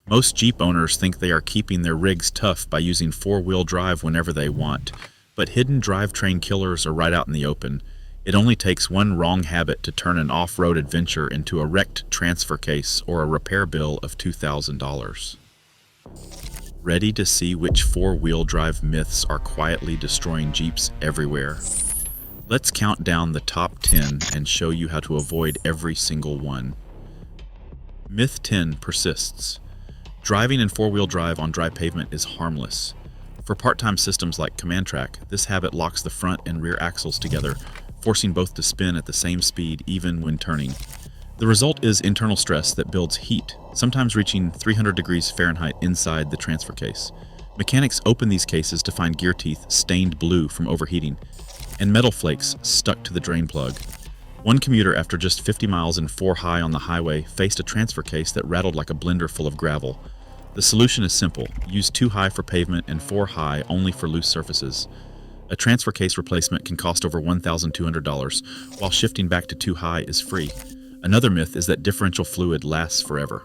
Most Jeep owners think they are keeping their rigs tough by using four-wheel drive whenever they want, but hidden drivetrain killers are right out in the open. It only takes one wrong habit to turn an off-road adventure into a wrecked transfer case or a repair bill of $2,000. Ready to see which four-wheel drive myths are quietly destroying Jeeps everywhere? Let's count down the top 10 and show you how to avoid every single one. Myth 10 persists. Driving in four-wheel drive on dry pavement is harmless. For part-time systems like Command Track, this habit locks the front and rear axles together, forcing both to spin at the same speed even when turning. The result is internal stress that builds heat, sometimes reaching 300 degrees Fahrenheit inside the transfer case. Mechanics open these cases to find gear teeth stained blue from overheating, and metal flakes stuck to the drain plug. One commuter, after just 50 miles and 4 high on the highway, faced a transfer case that rattled like a blender full of gravel. The solution is simple: use 2 high for pavement and 4 high only for loose surfaces. A transfer case replacement can cost over $1,200, while shifting back to 2 high is free. Another myth is that differential fluid lasts forever.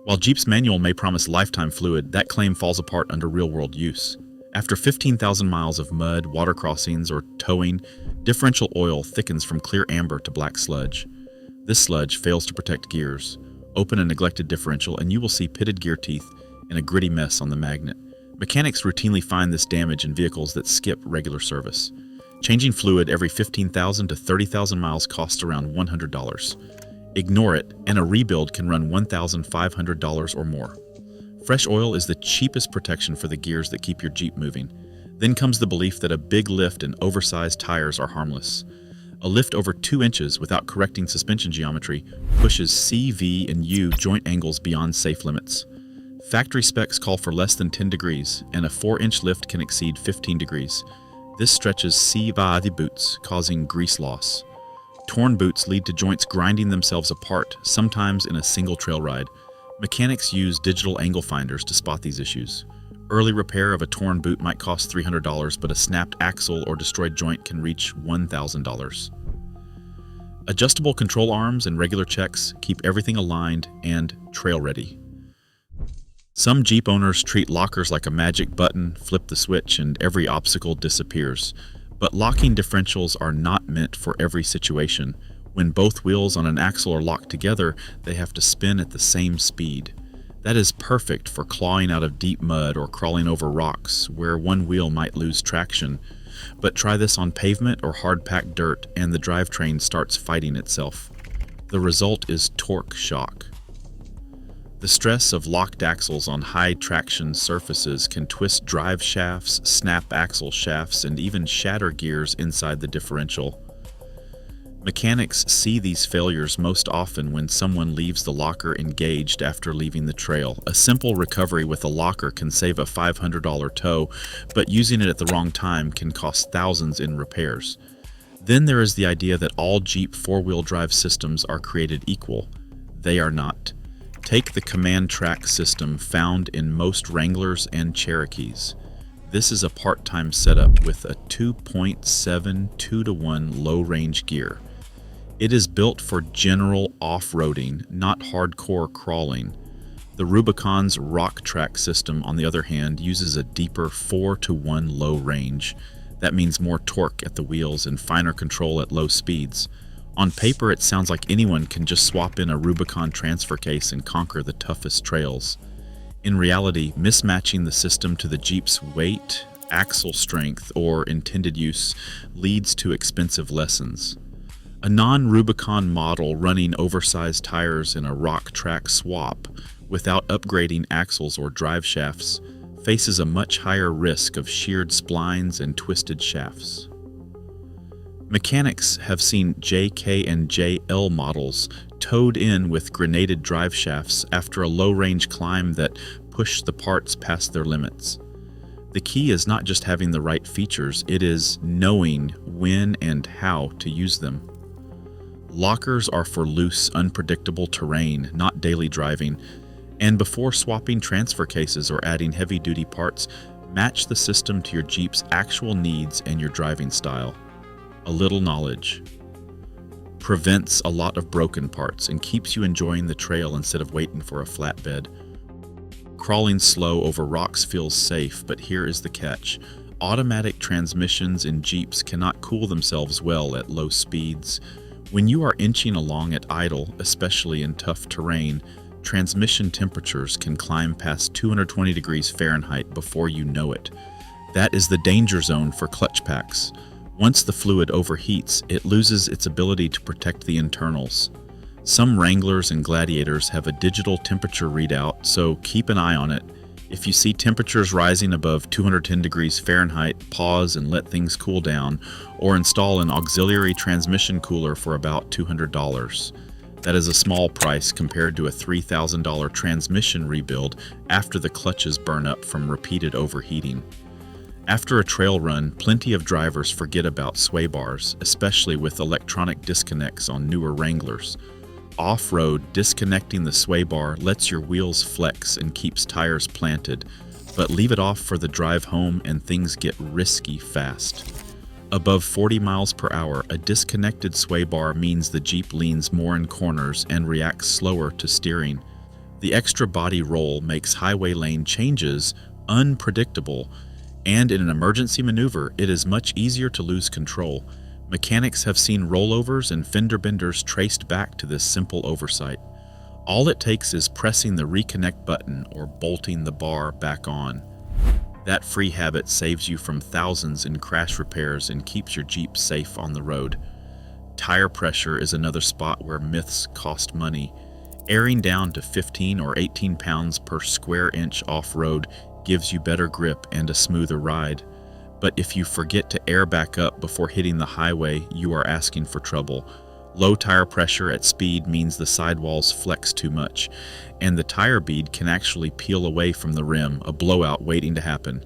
While Jeep's manual may promise lifetime fluid, that claim falls apart under real-world use. After 15,000 miles of mud, water crossings, or towing, differential oil thickens from clear amber to black sludge. This sludge fails to protect gears. Open a neglected differential and you will see pitted gear teeth and a gritty mess on the magnet. Mechanics routinely find this damage in vehicles that skip regular service. Changing fluid every 15,000 to 30,000 miles costs around $100. Ignore it, and a rebuild can run $1,500 or more. Fresh oil is the cheapest protection for the gears that keep your Jeep moving. Then comes the belief that a big lift and oversized tires are harmless. A lift over 2 inches without correcting suspension geometry pushes C, V, and U joint angles beyond safe limits. Factory specs call for less than 10 degrees, and a 4-inch lift can exceed 15 degrees. This stretches C via the boots, causing grease loss. Torn boots lead to joints grinding themselves apart, sometimes in a single trail ride. Mechanics use digital angle finders to spot these issues. Early repair of a torn boot might cost $300, but a snapped axle or destroyed joint can reach $1,000. Adjustable control arms and regular checks keep everything aligned and trail ready. Some Jeep owners treat lockers like a magic button, flip the switch, and every obstacle disappears. But locking differentials are not meant for every situation. When both wheels on an axle are locked together, they have to spin at the same speed. That is perfect for clawing out of deep mud or crawling over rocks, where one wheel might lose traction. But try this on pavement or hard-packed dirt, and the drivetrain starts fighting itself. The result is torque shock. The stress of locked axles on high-traction surfaces can twist drive shafts, snap axle shafts, and even shatter gears inside the differential. Mechanics see these failures most often when someone leaves the locker engaged after leaving the trail. A simple recovery with a locker can save a $500 tow, but using it at the wrong time can cost thousands in repairs. Then there is the idea that all Jeep four-wheel drive systems are created equal. They are not. Take the Command Track system found in most Wranglers and Cherokees. This is a part-time setup with a 2.7 2-to-1 low-range gear. It is built for general off-roading, not hardcore crawling. The Rubicon's Rock Track system, on the other hand, uses a deeper 4-to-1 low range. That means more torque at the wheels and finer control at low speeds. On paper, it sounds like anyone can just swap in a Rubicon transfer case and conquer the toughest trails. In reality, mismatching the system to the Jeep's weight, axle strength, or intended use leads to expensive lessons. A non-Rubicon model running oversized tires in a Rock Track swap without upgrading axles or drive shafts faces a much higher risk of sheared splines and twisted shafts. Mechanics have seen JK and JL models towed in with grenaded drive shafts after a low-range climb that pushed the parts past their limits. The key is not just having the right features, it is knowing when and how to use them. Lockers are for loose, unpredictable terrain, not daily driving, and before swapping transfer cases or adding heavy-duty parts, match the system to your Jeep's actual needs and your driving style. A little knowledge prevents a lot of broken parts and keeps you enjoying the trail instead of waiting for a flatbed. Crawling slow over rocks feels safe, but here is the catch. Automatic transmissions in Jeeps cannot cool themselves well at low speeds. When you are inching along at idle, especially in tough terrain, transmission temperatures can climb past 220 degrees Fahrenheit before you know it. That is the danger zone for clutch packs. Once the fluid overheats, it loses its ability to protect the internals. Some Wranglers and Gladiators have a digital temperature readout, so keep an eye on it. If you see temperatures rising above 210 degrees Fahrenheit, pause and let things cool down, or install an auxiliary transmission cooler for about $200. That is a small price compared to a $3,000 transmission rebuild after the clutches burn up from repeated overheating. After a trail run, plenty of drivers forget about sway bars, especially with electronic disconnects on newer Wranglers. Off-road, disconnecting the sway bar lets your wheels flex and keeps tires planted, but leave it off for the drive home and things get risky fast. Above 40 miles per hour, a disconnected sway bar means the Jeep leans more in corners and reacts slower to steering. The extra body roll makes highway lane changes unpredictable, and in an emergency maneuver, it is much easier to lose control. Mechanics have seen rollovers and fender benders traced back to this simple oversight. All it takes is pressing the reconnect button or bolting the bar back on. That free habit saves you from thousands in crash repairs and keeps your Jeep safe on the road. Tire pressure is another spot where myths cost money. Airing down to 15 or 18 pounds per square inch off-road gives you better grip and a smoother ride. But if you forget to air back up before hitting the highway, you are asking for trouble. Low tire pressure at speed means the sidewalls flex too much, and the tire bead can actually peel away from the rim, a blowout waiting to happen.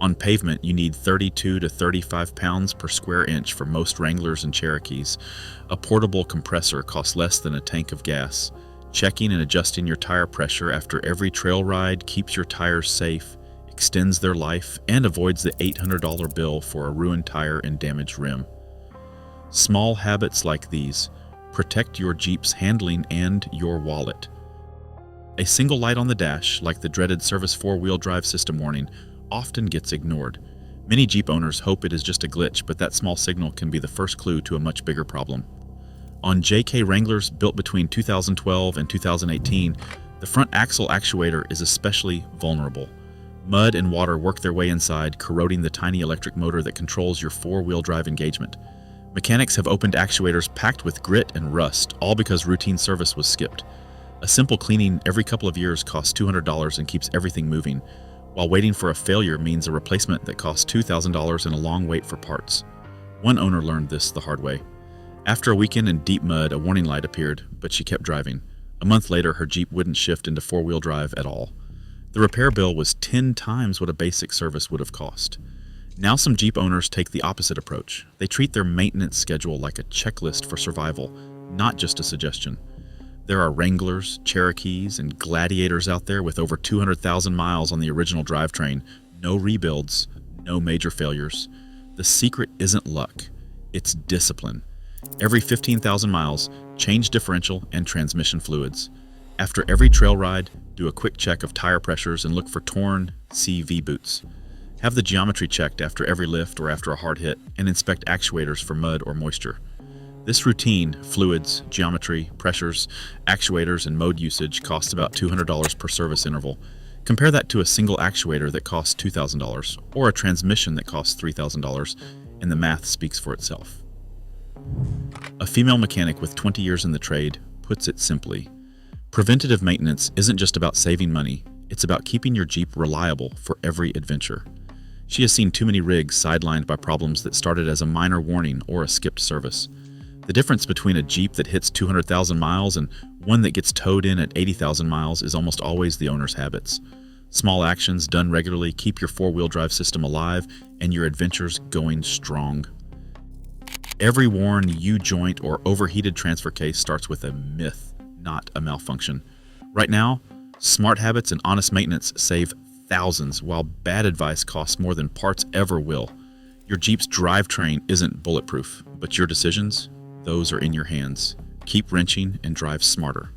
On pavement, you need 32 to 35 pounds per square inch for most Wranglers and Cherokees. A portable compressor costs less than a tank of gas. Checking and adjusting your tire pressure after every trail ride keeps your tires safe, extends their life, and avoids the $800 bill for a ruined tire and damaged rim. Small habits like these protect your Jeep's handling and your wallet. A single light on the dash, like the dreaded service four-wheel drive system warning, often gets ignored. Many Jeep owners hope it is just a glitch, but that small signal can be the first clue to a much bigger problem. On JK Wranglers built between 2012 and 2018, the front axle actuator is especially vulnerable. Mud and water work their way inside, corroding the tiny electric motor that controls your four-wheel drive engagement. Mechanics have opened actuators packed with grit and rust, all because routine service was skipped. A simple cleaning every couple of years costs $200 and keeps everything moving, while waiting for a failure means a replacement that costs $2,000 and a long wait for parts. One owner learned this the hard way. After a weekend in deep mud, a warning light appeared, but she kept driving. A month later, her Jeep wouldn't shift into four-wheel drive at all. The repair bill was 10 times what a basic service would have cost. Now some Jeep owners take the opposite approach. They treat their maintenance schedule like a checklist for survival, not just a suggestion. There are Wranglers, Cherokees, and Gladiators out there with over 200,000 miles on the original drivetrain, no rebuilds, no major failures. The secret isn't luck, it's discipline. Every 15,000 miles, change differential and transmission fluids. After every trail ride, do a quick check of tire pressures and look for torn CV boots. Have the geometry checked after every lift or after a hard hit, and inspect actuators for mud or moisture. This routine, fluids, geometry, pressures, actuators, and mode usage costs about $200 per service interval. Compare that to a single actuator that costs $2,000, or a transmission that costs $3,000, and the math speaks for itself. A female mechanic with 20 years in the trade puts it simply: preventative maintenance isn't just about saving money, it's about keeping your Jeep reliable for every adventure. She has seen too many rigs sidelined by problems that started as a minor warning or a skipped service. The difference between a Jeep that hits 200,000 miles and one that gets towed in at 80,000 miles is almost always the owner's habits. Small actions done regularly keep your four-wheel drive system alive and your adventures going strong. Every worn U-joint or overheated transfer case starts with a myth, not a malfunction. Right now, smart habits and honest maintenance save thousands, while bad advice costs more than parts ever will. Your Jeep's drivetrain isn't bulletproof, but your decisions, those are in your hands. Keep wrenching and drive smarter.